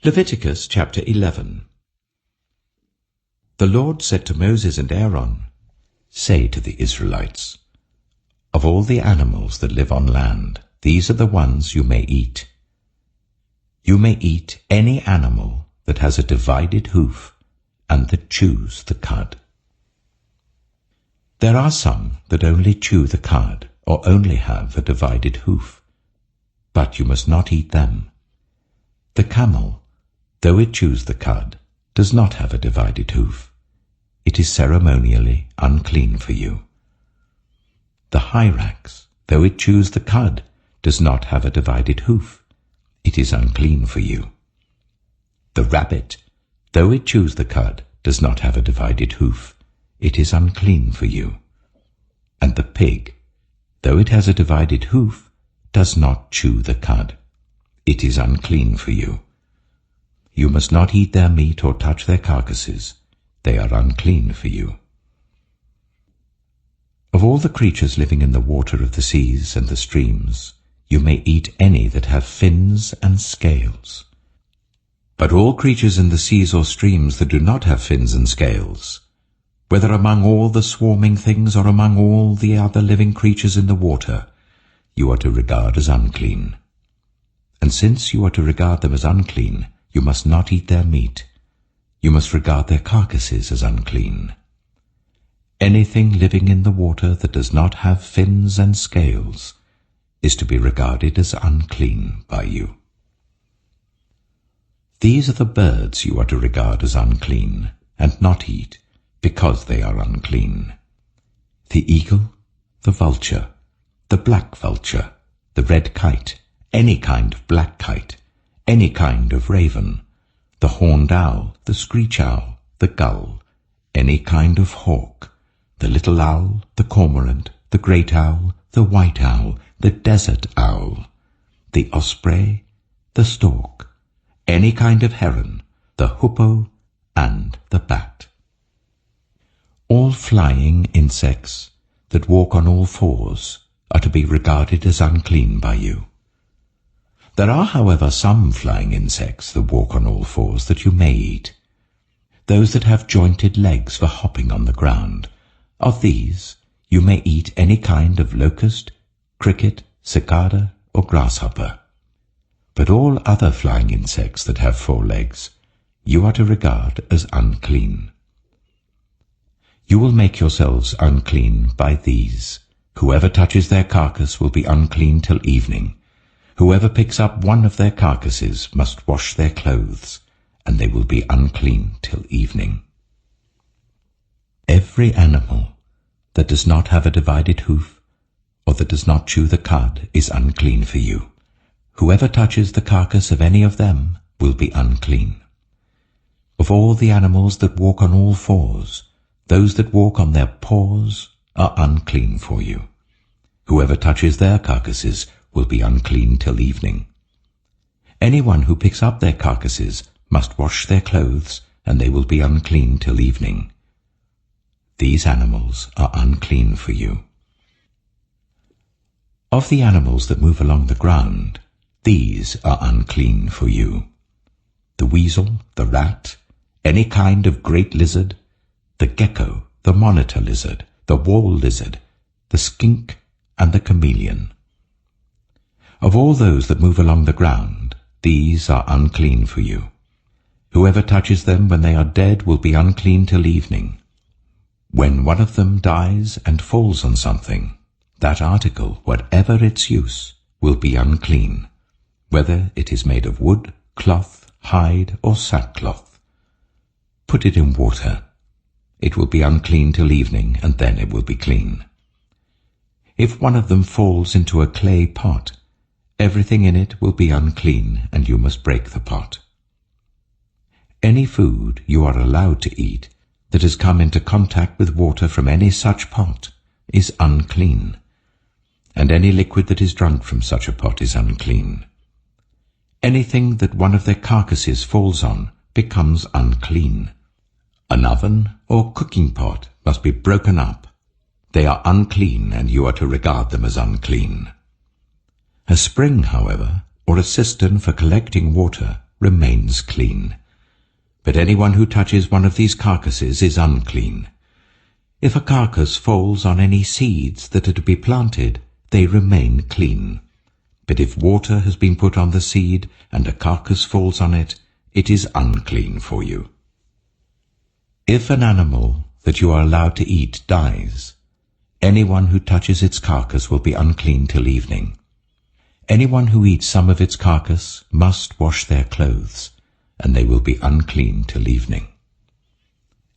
Leviticus chapter 11. The Lord said to Moses and Aaron, "Say to the Israelites, of all the animals that live on land, these are the ones you may eat. You may eat any animal that has a divided hoof and that chews the cud. There are some that only chew the cud or only have a divided hoof, but you must not eat them. The camel, though it chews the cud, does not have a divided hoof. It is ceremonially unclean for you. The hyrax, though it chews the cud, does not have a divided hoof. It is unclean for you. The rabbit, though it chews the cud, does not have a divided hoof. It is unclean for you. And the pig, though it has a divided hoof, does not chew the cud. It is unclean for you. You must not eat their meat or touch their carcasses. They are unclean for you. Of all the creatures living in the water of the seas and the streams, you may eat any that have fins and scales. But all creatures in the seas or streams that do not have fins and scales, whether among all the swarming things or among all the other living creatures in the water, you are to regard as unclean. And since you are to regard them as unclean, you must not eat their meat. You must regard their carcasses as unclean. Anything living in the water that does not have fins and scales is to be regarded as unclean by you. These are the birds you are to regard as unclean, and not eat, because they are unclean: the eagle, the vulture, the black vulture, the red kite, any kind of black kite, any kind of raven, the horned owl, the screech owl, the gull, any kind of hawk, the little owl, the cormorant, the great owl, the white owl, the desert owl, the osprey, the stork, any kind of heron, the hoopoe, and the bat. All flying insects that walk on all fours are to be regarded as unclean by you. There are, however, some flying insects that walk on all fours that you may eat. Those that have jointed legs for hopping on the ground. Of these you may eat any kind of locust, cricket, cicada, or grasshopper. But all other flying insects that have 4 legs you are to regard as unclean. You will make yourselves unclean by these. Whoever touches their carcass will be unclean till evening. Whoever picks up one of their carcasses must wash their clothes, and they will be unclean till evening. Every animal that does not have a divided hoof, or that does not chew the cud, is unclean for you. Whoever touches the carcass of any of them will be unclean. Of all the animals that walk on all fours, those that walk on their paws are unclean for you. Whoever touches their carcasses will be unclean till evening. Anyone who picks up their carcasses must wash their clothes, and they will be unclean till evening. These animals are unclean for you. Of the animals that move along the ground, these are unclean for you: the weasel, the rat, any kind of great lizard, the gecko, the monitor lizard, the wall lizard, the skink, and the chameleon. Of all those that move along the ground, these are unclean for you. Whoever touches them when they are dead will be unclean till evening. When one of them dies and falls on something, that article, whatever its use, will be unclean, whether it is made of wood, cloth, hide, or sackcloth. Put it in water. It will be unclean till evening, and then it will be clean. If one of them falls into a clay pot, everything in it will be unclean, and you must break the pot. Any food you are allowed to eat that has come into contact with water from any such pot is unclean, and any liquid that is drunk from such a pot is unclean. Anything that one of their carcasses falls on becomes unclean. An oven or cooking pot must be broken up. They are unclean, and you are to regard them as unclean. A spring, however, or a cistern for collecting water remains clean. But anyone who touches one of these carcasses is unclean. If a carcass falls on any seeds that are to be planted, they remain clean. But if water has been put on the seed and a carcass falls on it, it is unclean for you. If an animal that you are allowed to eat dies, anyone who touches its carcass will be unclean till evening. Anyone who eats some of its carcass must wash their clothes, and they will be unclean till evening.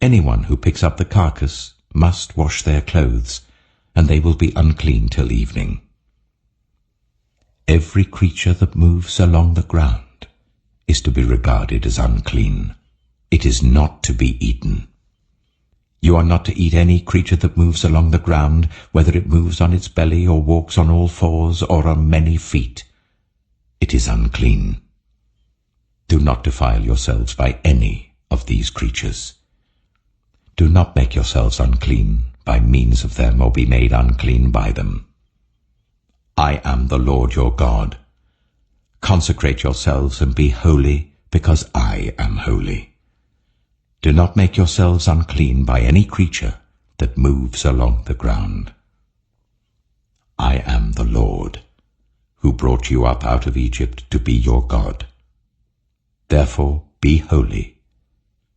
Anyone who picks up the carcass must wash their clothes, and they will be unclean till evening. Every creature that moves along the ground is to be regarded as unclean. It is not to be eaten. You are not to eat any creature that moves along the ground, whether it moves on its belly or walks on all fours or on many feet. It is unclean. Do not defile yourselves by any of these creatures. Do not make yourselves unclean by means of them or be made unclean by them. I am the Lord your God. Consecrate yourselves and be holy, because I am holy. Do not make yourselves unclean by any creature that moves along the ground. I am the Lord, who brought you up out of Egypt to be your God. Therefore be holy,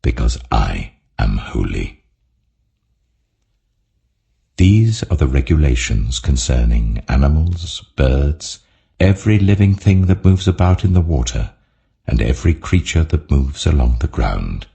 because I am holy. These are the regulations concerning animals, birds, every living thing that moves about in the water, and every creature that moves along the ground.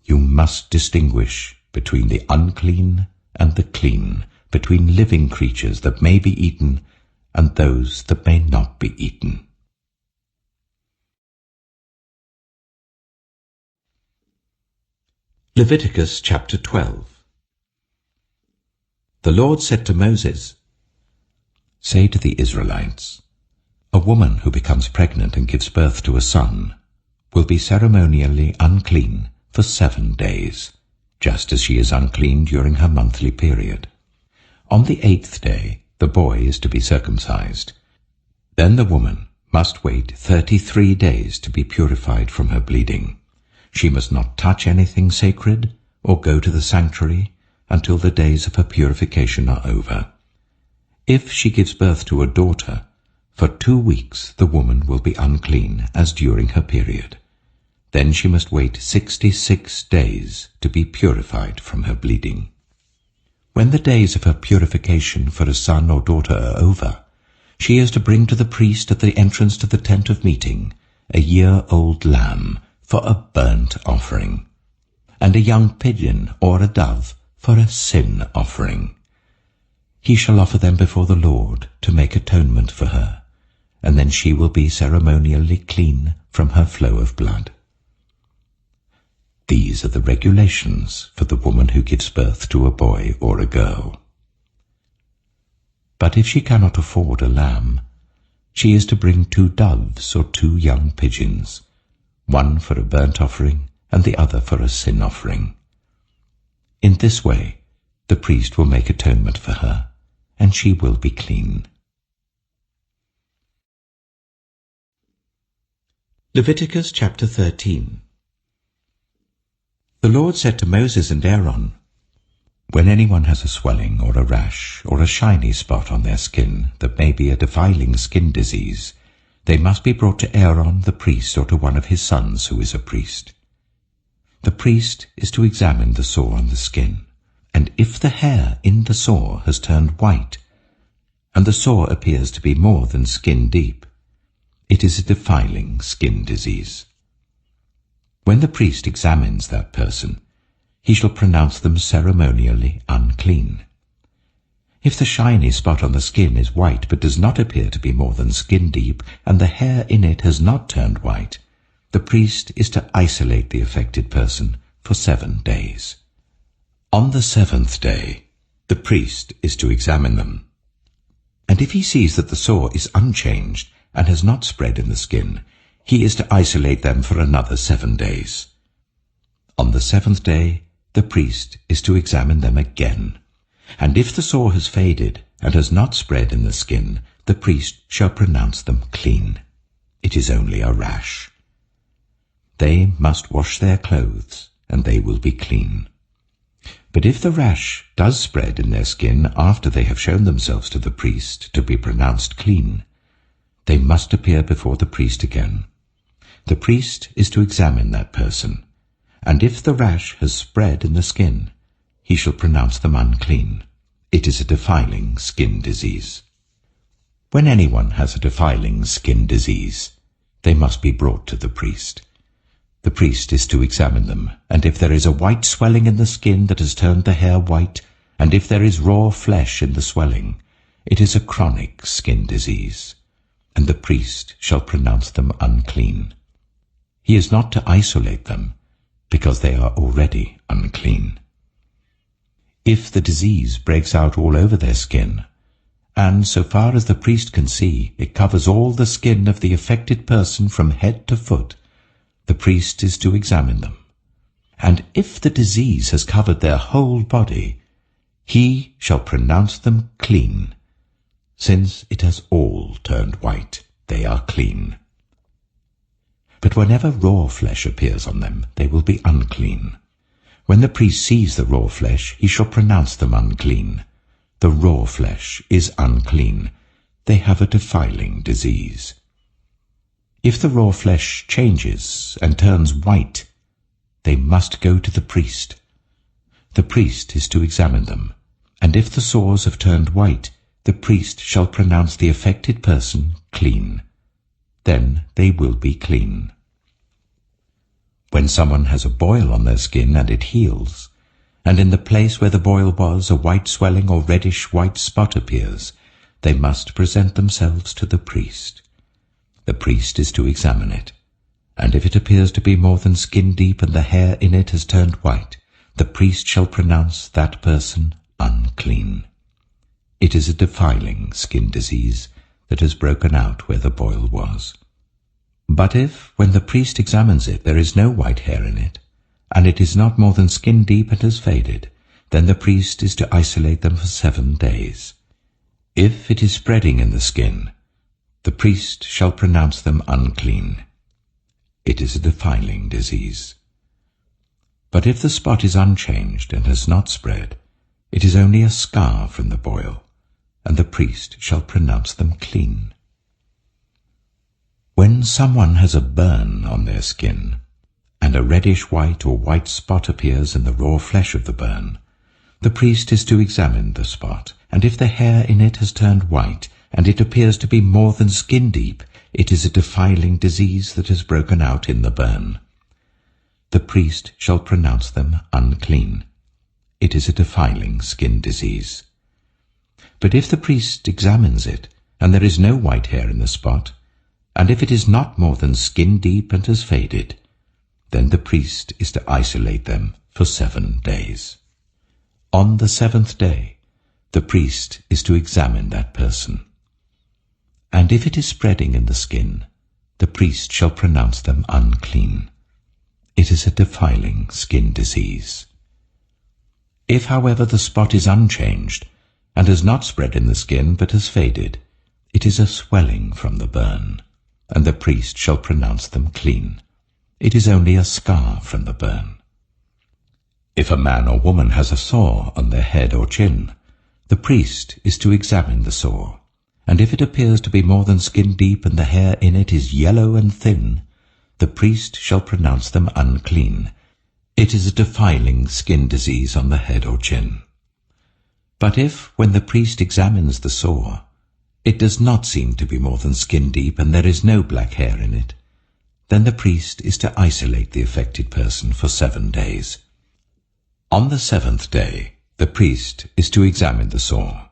You must distinguish between the unclean and the clean, between living creatures that may be eaten and those that may not be eaten. Leviticus chapter 12. The Lord said to Moses, "Say to the Israelites, a woman who becomes pregnant and gives birth to a son will be ceremonially unclean for 7 days, just as she is unclean during her monthly period. On the 8th day, the boy is to be circumcised. Then the woman must wait 33 days to be purified from her bleeding. She must not touch anything sacred or go to the sanctuary until the days of her purification are over. If she gives birth to a daughter, for 2 weeks the woman will be unclean as during her period. Then she must wait 66 days to be purified from her bleeding. When the days of her purification for a son or daughter are over, she is to bring to the priest at the entrance to the tent of meeting a year-old lamb for a burnt offering, and a young pigeon or a dove for a sin offering. He shall offer them before the Lord to make atonement for her, and then she will be ceremonially clean from her flow of blood. These are the regulations for the woman who gives birth to a boy or a girl. But if she cannot afford a lamb, she is to bring 2 doves or 2 young pigeons, one for a burnt offering and the other for a sin offering. In this way, the priest will make atonement for her, and she will be clean. Leviticus chapter 13. The Lord said to Moses and Aaron, "When anyone has a swelling or a rash or a shiny spot on their skin that may be a defiling skin disease, they must be brought to Aaron the priest or to one of his sons who is a priest. The priest is to examine the sore on the skin, and if the hair in the sore has turned white, and the sore appears to be more than skin deep, it is a defiling skin disease. When the priest examines that person, he shall pronounce them ceremonially unclean. If the shiny spot on the skin is white but does not appear to be more than skin deep, and the hair in it has not turned white, the priest is to isolate the affected person for 7 days. On the 7th day, the priest is to examine them. And if he sees that the sore is unchanged and has not spread in the skin, he is to isolate them for another 7 days. On the 7th day, the priest is to examine them again. And if the sore has faded and has not spread in the skin, the priest shall pronounce them clean. It is only a rash. they must wash their clothes, and they will be clean. But if the rash does spread in their skin after they have shown themselves to the priest to be pronounced clean, they must appear before the priest again. The priest is to examine that person, and if the rash has spread in the skin, he shall pronounce them unclean. It is a defiling skin disease. When anyone has a defiling skin disease, they must be brought to the priest. The priest is to examine them, and if there is a white swelling in the skin that has turned the hair white, and if there is raw flesh in the swelling, it is a chronic skin disease, and the priest shall pronounce them unclean. He is not to isolate them, because they are already unclean. If the disease breaks out all over their skin, and so far as the priest can see, it covers all the skin of the affected person from head to foot, the priest is to examine them. And if the disease has covered their whole body, he shall pronounce them clean. Since it has all turned white, they are clean. But whenever raw flesh appears on them, they will be unclean. When the priest sees the raw flesh, he shall pronounce them unclean. The raw flesh is unclean. They have a defiling disease. If the raw flesh changes and turns white, they must go to the priest. The priest is to examine them, and if the sores have turned white, the priest shall pronounce the affected person clean. Then they will be clean. When someone has a boil on their skin and it heals, and in the place where the boil was a white swelling or reddish white spot appears, they must present themselves to the priest. The priest is to examine it, and if it appears to be more than skin deep and the hair in it has turned white, the priest shall pronounce that person unclean. It is a defiling skin disease that has broken out where the boil was. But if, when the priest examines it, there is no white hair in it, and it is not more than skin deep and has faded, then the priest is to isolate them for 7 days. If it is spreading in the skin, the priest shall pronounce them unclean. It is a defiling disease. But if the spot is unchanged and has not spread, it is only a scar from the boil, and the priest shall pronounce them clean. When someone has a burn on their skin, and a reddish white or white spot appears in the raw flesh of the burn, the priest is to examine the spot, and if the hair in it has turned white, and it appears to be more than skin deep, it is a defiling disease that has broken out in the burn. The priest shall pronounce them unclean. It is a defiling skin disease. But if the priest examines it, and there is no white hair in the spot, and if it is not more than skin deep and has faded, then the priest is to isolate them for 7 days. On the 7th day, the priest is to examine that person. And if it is spreading in the skin, the priest shall pronounce them unclean. It is a defiling skin disease. If, however, the spot is unchanged, and has not spread in the skin but has faded, it is a swelling from the burn, and the priest shall pronounce them clean. It is only a scar from the burn. If a man or woman has a sore on their head or chin, the priest is to examine the sore, and if it appears to be more than skin deep and the hair in it is yellow and thin, the priest shall pronounce them unclean. It is a defiling skin disease on the head or chin. But if, when the priest examines the sore, it does not seem to be more than skin deep and there is no black hair in it, then the priest is to isolate the affected person for 7 days. On the 7th day, the priest is to examine the sore,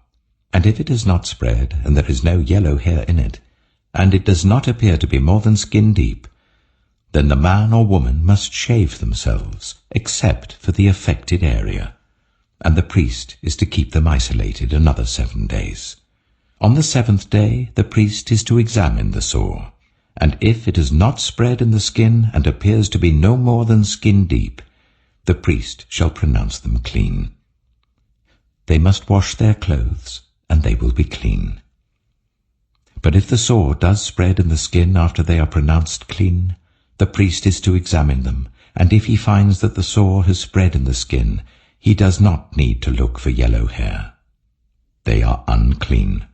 and if it has not spread and there is no yellow hair in it, and it does not appear to be more than skin deep, then the man or woman must shave themselves, except for the affected area, and the priest is to keep them isolated another 7 days. On the 7th day, the priest is to examine the sore, and if it has not spread in the skin and appears to be no more than skin deep, the priest shall pronounce them clean. They must wash their clothes, and they will be clean. But if the sore does spread in the skin after they are pronounced clean, the priest is to examine them, and if he finds that the sore has spread in the skin, he does not need to look for yellow hair. They are unclean.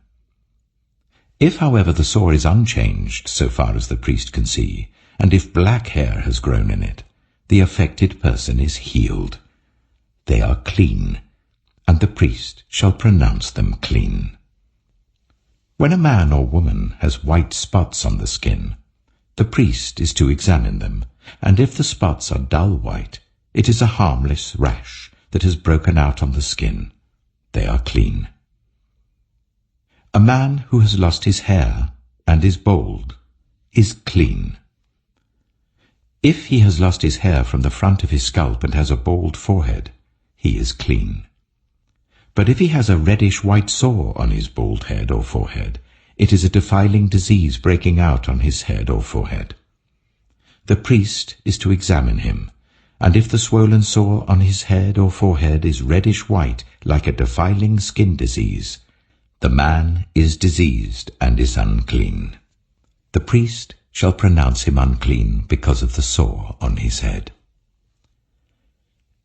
If, however, the sore is unchanged so far as the priest can see, and if black hair has grown in it, the affected person is healed. They are clean, and the priest shall pronounce them clean. When a man or woman has white spots on the skin, the priest is to examine them, and if the spots are dull white, it is a harmless rash that has broken out on the skin. They are clean. A man who has lost his hair and is bald is clean. If he has lost his hair from the front of his scalp and has a bald forehead, he is clean. But if he has a reddish-white sore on his bald head or forehead, it is a defiling disease breaking out on his head or forehead. The priest is to examine him, and if the swollen sore on his head or forehead is reddish-white like a defiling skin disease, the man is diseased and is unclean. The priest shall pronounce him unclean because of the sore on his head.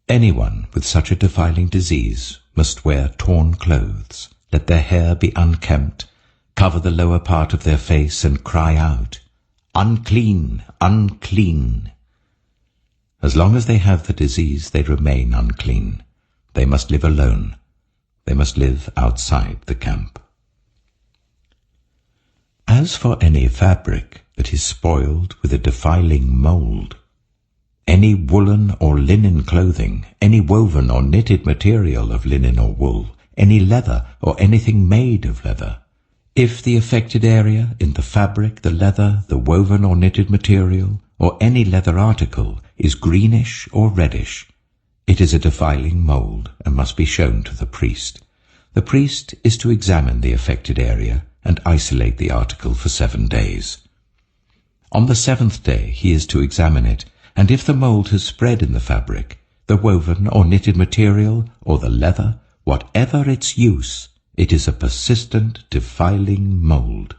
Anyone with such a defiling disease must wear torn clothes, let their hair be unkempt, cover the lower part of their face, and cry out, "Unclean, unclean!" As long as they have the disease, they remain unclean. They must live alone. They must live outside the camp. As for any fabric that is spoiled with a defiling mold, any woolen or linen clothing, any woven or knitted material of linen or wool, any leather or anything made of leather, if the affected area in the fabric, the leather, the woven or knitted material, or any leather article is greenish or reddish, it is a defiling mold and must be shown to the priest. The priest is to examine the affected area and isolate the article for 7 days. On the 7th day he is to examine it, and if the mold has spread in the fabric, the woven or knitted material, or the leather, whatever its use, it is a persistent, defiling mold.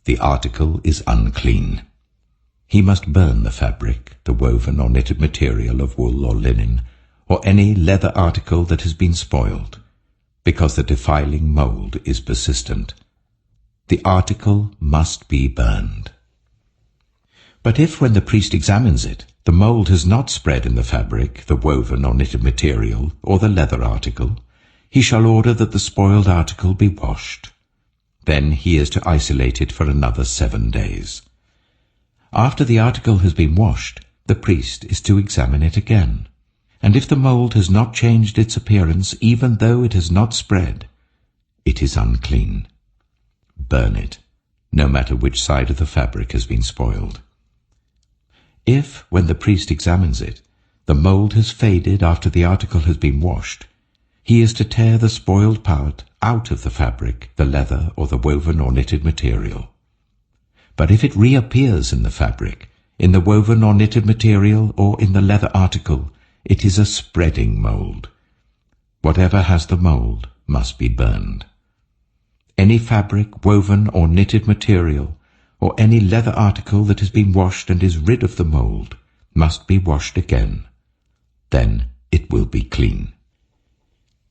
The article is unclean. He must burn the fabric, the woven or knitted material of wool or linen, or any leather article that has been spoiled, because the defiling mold is persistent. The article must be burned. But if, when the priest examines it, the mold has not spread in the fabric, the woven or knitted material, or the leather article, he shall order that the spoiled article be washed. Then he is to isolate it for another 7 days. After the article has been washed, the priest is to examine it again, and if the mold has not changed its appearance, even though it has not spread, it is unclean. Burn it, no matter which side of the fabric has been spoiled. If, when the priest examines it, the mold has faded after the article has been washed, he is to tear the spoiled part out of the fabric, the leather, or the woven or knitted material. But if it reappears in the fabric, in the woven or knitted material, or in the leather article, it is a spreading mold. Whatever has the mold must be burned. Any fabric, woven or knitted material, or any leather article that has been washed and is rid of the mold, must be washed again. Then it will be clean.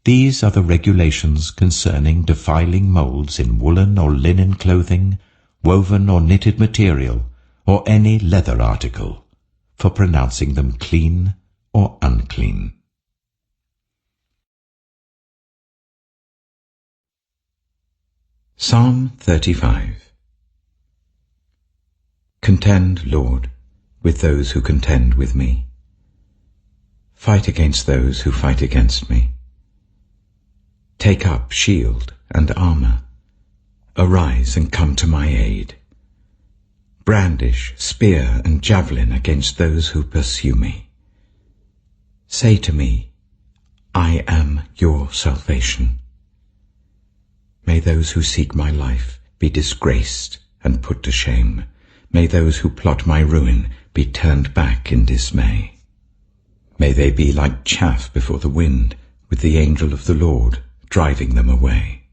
These are the regulations concerning defiling molds in woolen or linen clothing, woven or knitted material, or any leather article, for pronouncing them clean or unclean. Psalm 35. Contend, Lord, with those who contend with me. Fight against those who fight against me. Take up shield and armor. Arise and come to my aid. Brandish spear and javelin against those who pursue me. Say to me, I am your salvation. May those who seek my life be disgraced and put to shame. May those who plot my ruin be turned back in dismay. May they be like chaff before the wind, with the angel of the Lord driving them away.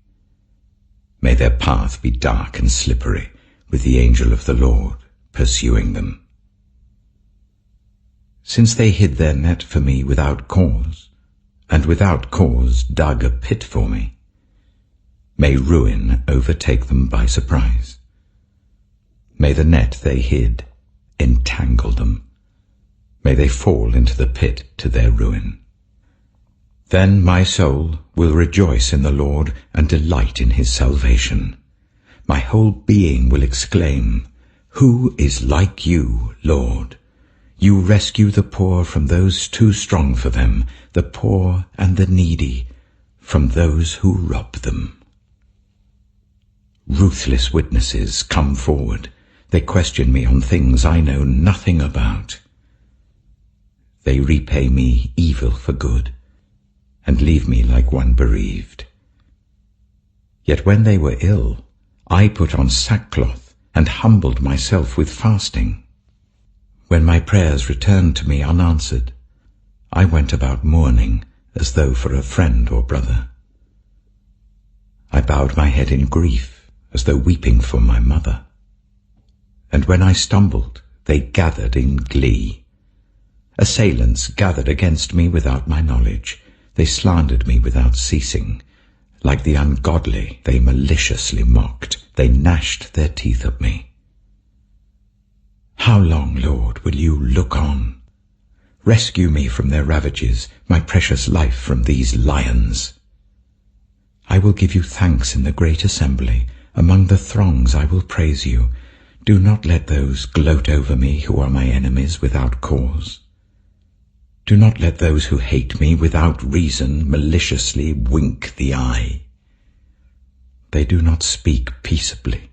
May their path be dark and slippery, with the angel of the Lord pursuing them. since they hid their net for me without cause, and without cause dug a pit for me. May ruin overtake them by surprise. May the net they hid entangle them. May they fall into the pit to their ruin. Then my soul will rejoice in the Lord and delight in his salvation. My whole being will exclaim, "Who is like you, Lord? You rescue the poor from those too strong for them, the poor and the needy from those who rob them." Ruthless witnesses come forward. They question me on things I know nothing about. They repay me evil for good, and leave me like one bereaved. Yet when they were ill, I put on sackcloth and humbled myself with fasting. When my prayers returned to me unanswered, I went about mourning as though for a friend or brother. I bowed my head in grief as though weeping for my mother. And when I stumbled, they gathered in glee. Assailants gathered against me without my knowledge. They slandered me without ceasing. Like the ungodly, they maliciously mocked. They gnashed their teeth at me. How long, Lord, will you look on? Rescue me from their ravages, my precious life from these lions. I will give you thanks in the great assembly. Among the throngs I will praise you. Do not let those gloat over me who are my enemies without cause. Do not let those who hate me without reason maliciously wink the eye. They do not speak peaceably,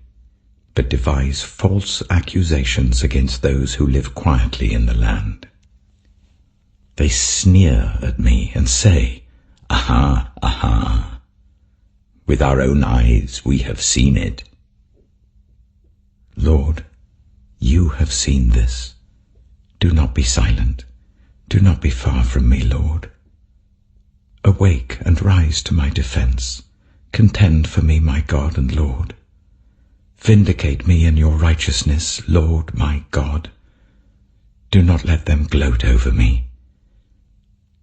but devise false accusations against those who live quietly in the land. They sneer at me and say, "Aha, aha! With our own eyes we have seen it." Lord, you have seen this. Do not be silent. Do not be far from me, Lord. Awake and rise to my defense. Contend for me, my God and Lord. Vindicate me in your righteousness, Lord my God. Do not let them gloat over me.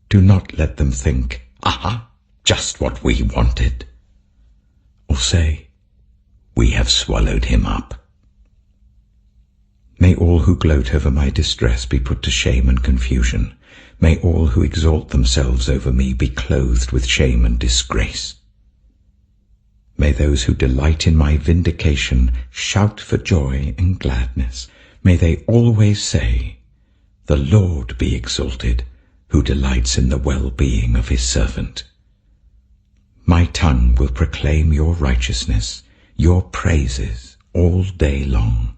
Do not let them think, "Aha, just what we wanted." Or say, "We have swallowed him up." May all who gloat over my distress be put to shame and confusion. May all who exalt themselves over me be clothed with shame and disgrace. May those who delight in my vindication shout for joy and gladness. May they always say, "The Lord be exalted, who delights in the well-being of his servant." My tongue will proclaim your righteousness, your praises all day long.